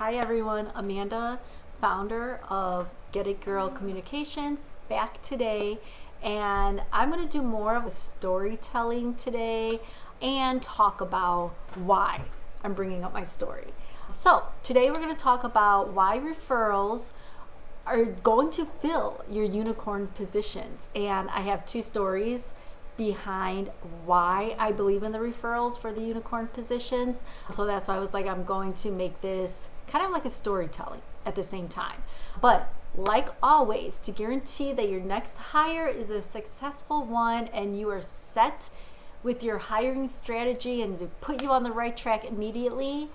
Hi everyone, Amanda, founder of Get It Girl Communications, back today, and I'm going to do more of a storytelling today and talk about why I'm bringing up my story. So today we're going to talk about why referrals are going to fill your unicorn positions, and I have two stories behind why I believe in the referrals for the unicorn positions. So that's why I was like, I'm going to make this kind of like a storytelling at the same time. But like always, to guarantee that your next hire is a successful one and you are set with your hiring strategy and to put you on the right track immediately.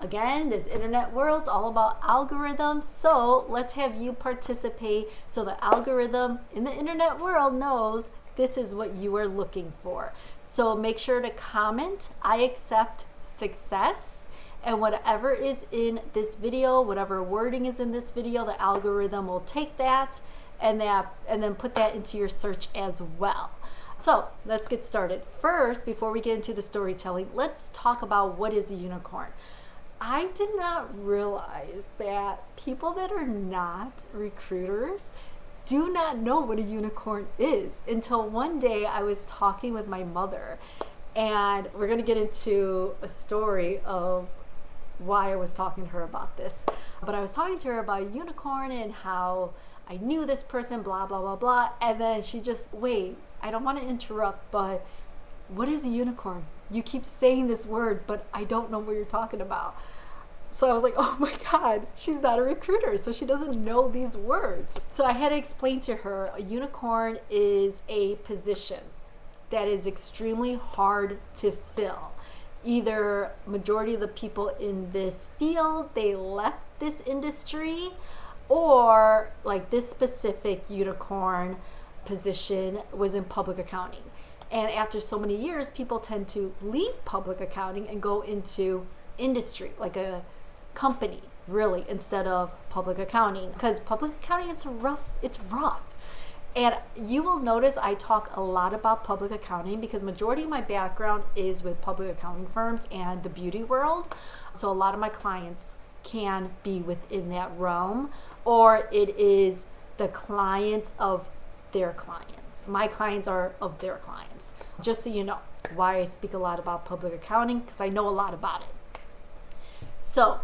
Again, this internet world's all about algorithms, so let's have you participate so the algorithm in the internet world knows this is what you are looking for. So make sure to comment, I accept success, and whatever is in this video, whatever wording is in this video, the algorithm will take that and then put that into your search as well. So let's get started. First, before we get into the storytelling, let's talk about what is a unicorn. I did not realize that people that are not recruiters do not know what a unicorn is until one day I was talking with my mother, and we're going to get into a story of why I was talking to her about this. But I was talking to her about a unicorn and how I knew this person, blah, blah, blah, blah. And then she just, wait, I don't want to interrupt, but what is a unicorn? You keep saying this word, but I don't know what you're talking about. So I was like, oh my God, she's not a recruiter, so she doesn't know these words. So I had to explain to her, a unicorn is a position that is extremely hard to fill. Either majority of the people in this field, they left this industry, or like this specific unicorn position was in public accounting. And after so many years, people tend to leave public accounting and go into industry, like a company, really, instead of public accounting, because public accounting, it's rough. And you will notice I talk a lot about public accounting because majority of my background is with public accounting firms and the beauty world. So a lot of my clients can be within that realm, or it is the clients of their clients. My clients are of their clients. Just so you know why I speak a lot about public accounting, because I know a lot about it. So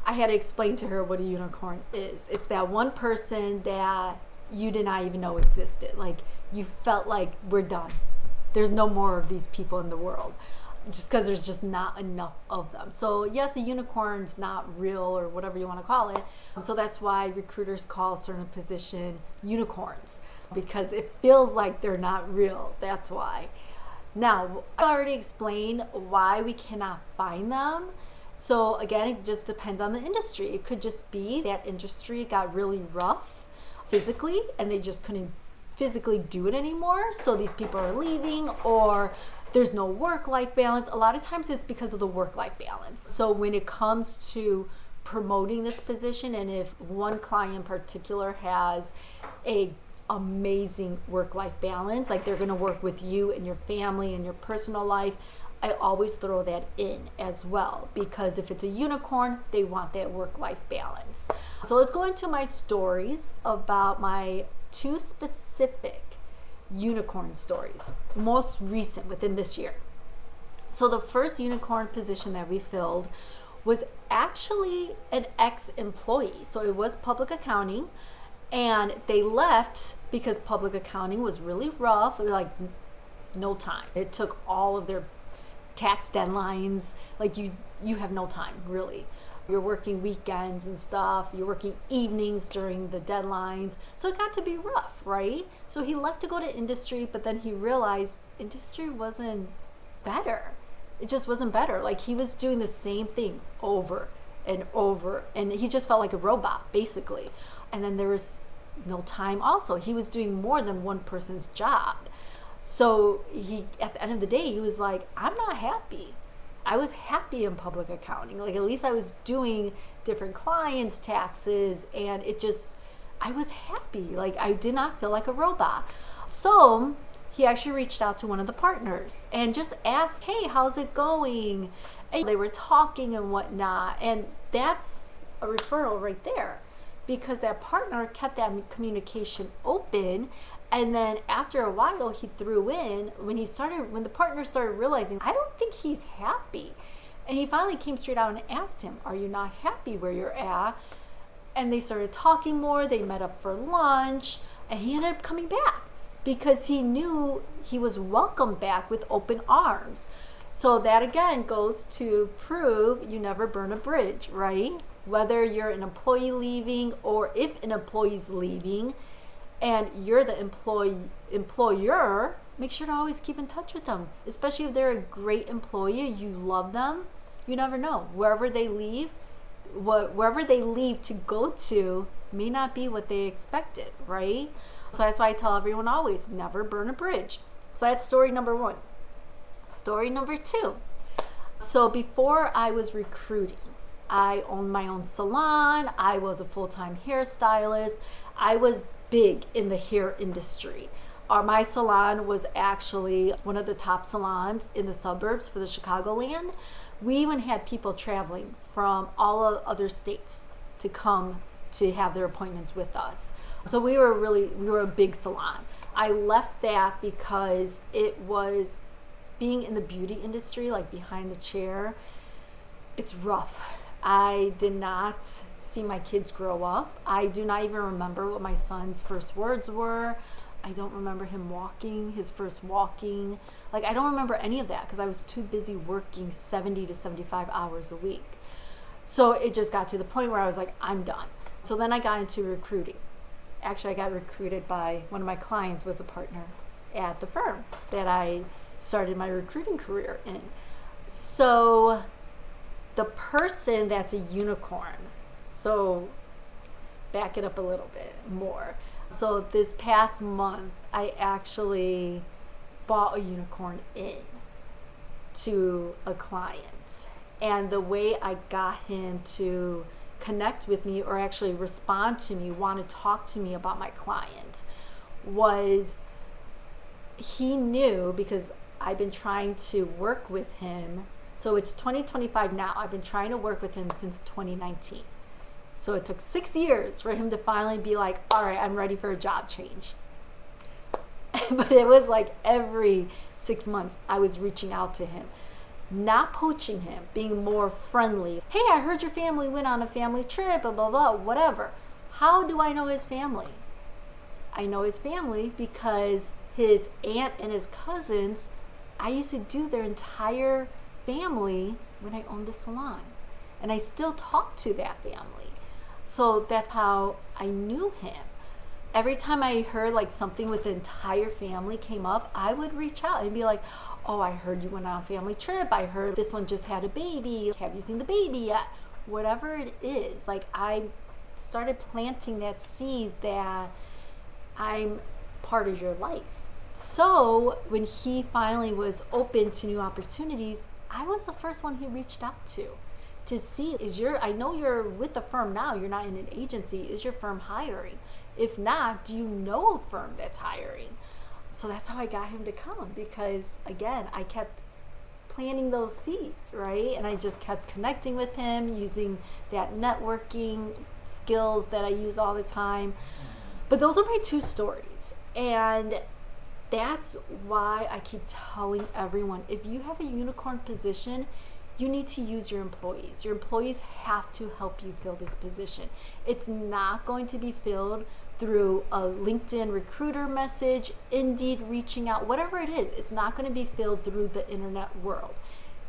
I had to explain to her what a unicorn is. It's that one person that you did not even know existed. Like, you felt like, we're done. There's no more of these people in the world, just because there's just not enough of them. So yes, a unicorn's not real, or whatever you want to call it. So that's why recruiters call certain position unicorns, because it feels like they're not real. That's why. Now, I already explained why we cannot find them. So again, it just depends on the industry. It could just be that industry got really rough physically and they just couldn't physically do it anymore. So these people are leaving, or there's no work-life balance. A lot of times it's because of the work-life balance. So when it comes to promoting this position, and if one client in particular has a amazing work-life balance, like they're going to work with you and your family and your personal life, I always throw that in as well, because if it's a unicorn, they want that work-life balance. So let's go into my stories about my two specific unicorn stories, most recent within this year. So the first unicorn position that we filled was actually an ex-employee. So it was public accounting, and they left because public accounting was really rough, like no time. It took all of their tax deadlines, like you have no time, really. You're working weekends and stuff, you're working evenings during the deadlines, so it got to be rough, right? So he left to go to industry, but then he realized industry wasn't better. It just wasn't better. Like, he was doing the same thing over and over, and he just felt like a robot, basically. And then there was no time also. He was doing more than one person's job. So he, at the end of the day, he was like, I'm not happy. I was happy in public accounting. Like, at least I was doing different clients' taxes, and I was happy. Like, I did not feel like a robot. So he actually reached out to one of the partners and just asked, hey, how's it going? And they were talking and whatnot. And that's a referral right there, because that partner kept that communication open. And then after a while, he threw in, when the partner started realizing, I don't think he's happy. And he finally came straight out and asked him, are you not happy where you're at? And they started talking more. They met up for lunch, and he ended up coming back because he knew he was welcomed back with open arms. So that again goes to prove you never burn a bridge, right? Whether you're an employee leaving or if an employee's leaving and you're the employer, make sure to always keep in touch with them, especially if they're a great employee, you love them. You never know. Wherever they leave to go to may not be what they expected, right? So that's why I tell everyone always, never burn a bridge. So that's story number 1. Story number 2. So before I was recruiting, I owned my own salon. I was a full-time hairstylist. I was big in the hair industry. My salon was actually one of the top salons in the suburbs for the Chicagoland. We even had people traveling from all other states to come to have their appointments with us. So we were a big salon. I left that because it was being in the beauty industry, like behind the chair. It's rough. I did not see my kids grow up. I do not even remember what my son's first words were. I don't remember him his first walking. Like, I don't remember any of that because I was too busy working 70 to 75 hours a week. So it just got to the point where I was like, I'm done. So then I got into recruiting. Actually, I got recruited by one of my clients, was a partner at the firm that I started my recruiting career in. So the person that's a unicorn, so back it up a little bit more. So this past month, I actually bought a unicorn in to a client. And the way I got him to connect with me, or actually respond to me, want to talk to me about my client, was he knew, because I've been trying to work with him. So it's 2025 now. I've been trying to work with him since 2019. So it took 6 years for him to finally be like, all right, I'm ready for a job change. But it was like every 6 months I was reaching out to him, not poaching him, being more friendly. Hey, I heard your family went on a family trip, blah, blah, blah, whatever. How do I know his family? I know his family because his aunt and his cousins, I used to do their entire family when I owned the salon. And I still talk to that family. So that's how I knew him. Every time I heard like something with the entire family came up, I would reach out and be like, oh, I heard you went on a family trip. I heard this one just had a baby. Have you seen the baby yet? Whatever it is, like I started planting that seed that I'm part of your life. So when he finally was open to new opportunities, I was the first one he reached out to see, I know you're with the firm now, you're not in an agency, is your firm hiring? If not, do you know a firm that's hiring? So that's how I got him to come, because again, I kept planting those seeds, right? And I just kept connecting with him, using that networking skills that I use all the time. But those are my 2 stories. And that's why I keep telling everyone, if you have a unicorn position, you need to use your employees. Your employees have to help you fill this position. It's not going to be filled through a LinkedIn recruiter message, Indeed reaching out, whatever it is. It's not going to be filled through the internet world.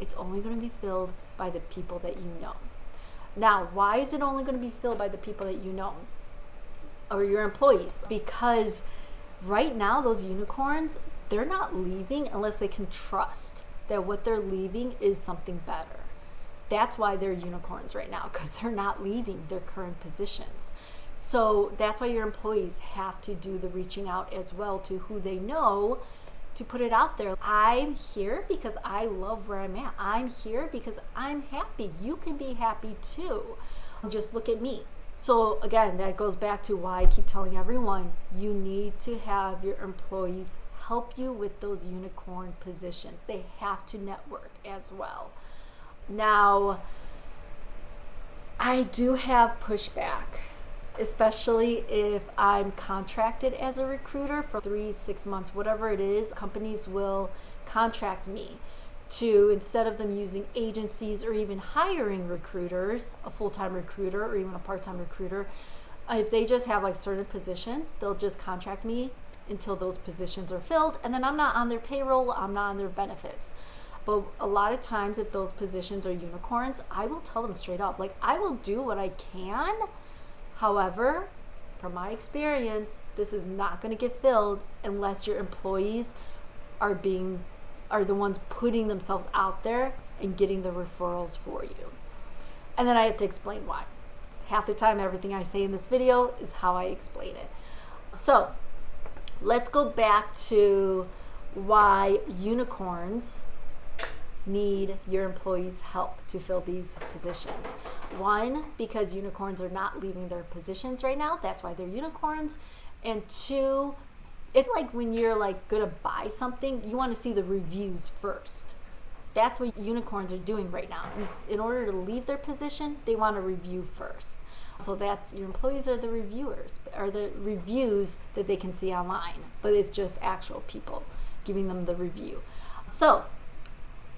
It's only going to be filled by the people that you know. Now, why is it only going to be filled by the people that you know or your employees? Because right now, those unicorns, they're not leaving unless they can trust that what they're leaving is something better. That's why they're unicorns right now, because they're not leaving their current positions. So that's why your employees have to do the reaching out as well to who they know, to put it out there. I'm here because I love where I'm at. I'm here because I'm happy. You can be happy too. Just look at me. So again, that goes back to why I keep telling everyone, you need to have your employees help you with those unicorn positions. They have to network as well. Now, I do have pushback, especially if I'm contracted as a recruiter for 3-6 months, whatever it is. Companies will contract me to, instead of them using agencies or even hiring recruiters, a full-time recruiter or even a part-time recruiter, if they just have like certain positions, they'll just contract me until those positions are filled, and then I'm not on their payroll, I'm not on their benefits. But a lot of times if those positions are unicorns, I will tell them straight up, like, I will do what I can. However, from my experience, this is not going to get filled unless your employees are the ones putting themselves out there and getting the referrals for you. And then I have to explain why. Half the time, everything I say in this video is how I explain it. So let's go back to why unicorns need your employees' help to fill these positions. One, because unicorns are not leaving their positions right now. That's why they're unicorns. And two, it's like when you're like gonna buy something, you want to see the reviews first. That's what unicorns are doing right now. In order to leave their position, they want to review first. So that's, your employees are the reviewers, are the reviews that they can see online, but it's just actual people giving them the review. So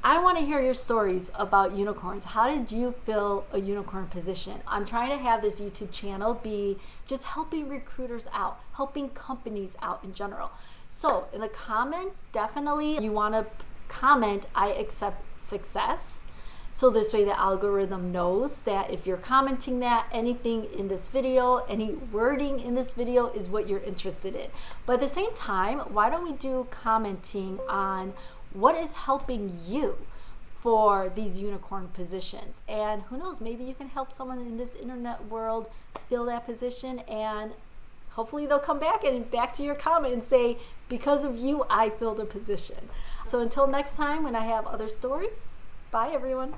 I want to hear your stories about unicorns. How did you fill a unicorn position? I'm trying to have this YouTube channel be just helping recruiters out, helping companies out in general. So in the comment, definitely you want to comment, I accept success. So this way the algorithm knows that if you're commenting that, anything in this video, any wording in this video is what you're interested in. But at the same time, why don't we do commenting on what is helping you for these unicorn positions? And who knows, maybe you can help someone in this internet world fill that position, and hopefully they'll come back to your comment and say, because of you, I filled a position. So until next time, when I have other stories, bye everyone.